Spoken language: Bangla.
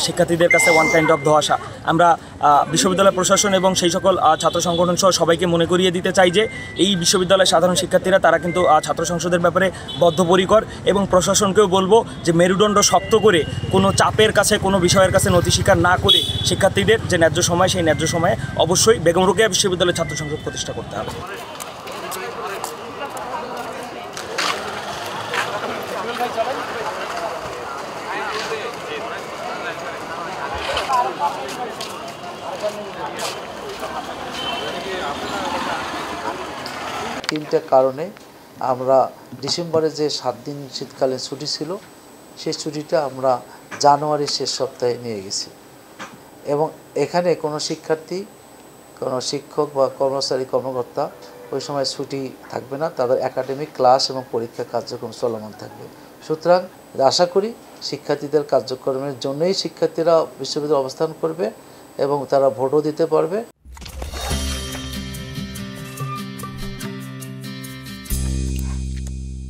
শিক্ষার্থীদের কাছে ওয়ান কাইন্ড অফ ধোঁয়াশা। আমরা বিশ্ববিদ্যালয় প্রশাসন এবং সেই সকল ছাত্র সংগঠন সহ সবাইকে মনে করিয়ে দিতে চাই যে এই বিশ্ববিদ্যালয়ের সাধারণ শিক্ষার্থীরা তারা কিন্তু ছাত্র সংসদের ব্যাপারে বদ্ধপরিকর, এবং প্রশাসনকেও বলবো যে মেরুদণ্ড শক্ত করে কোনো চাপের কাছে কোনো বিষয়ের কাছে নতি স্বীকার না করে শিক্ষার্থীদের যে ন্যায্য সময় সেই ন্যায্য সময়ে অবশ্যই বেগম রোকেয়া বিশ্ববিদ্যালয়ের ছাত্র সংসদ প্রতিষ্ঠা করতে হবে। তিনটা কারণে আমরা ডিসেম্বরে যে 7 দিন শীতকালীন ছুটি ছিল সেই ছুটিটা আমরা জানুয়ারির শেষ সপ্তাহে নিয়ে গেছি, এবং এখানে কোনো শিক্ষার্থী, কোনো শিক্ষক বা কর্মচারী কর্মকর্তা ওই সময় ছুটি থাকবে না, তাদের একাডেমিক ক্লাস এবং পরীক্ষা কার্যক্রম চলমান থাকবে। সুতরাং আশা করি শিক্ষার্থীদের কার্যক্রমের জন্যই শিক্ষার্থীরা বিশ্ববিদ্যালয়ে অবস্থান করবে এবং তারা ভোটও দিতে পারবে।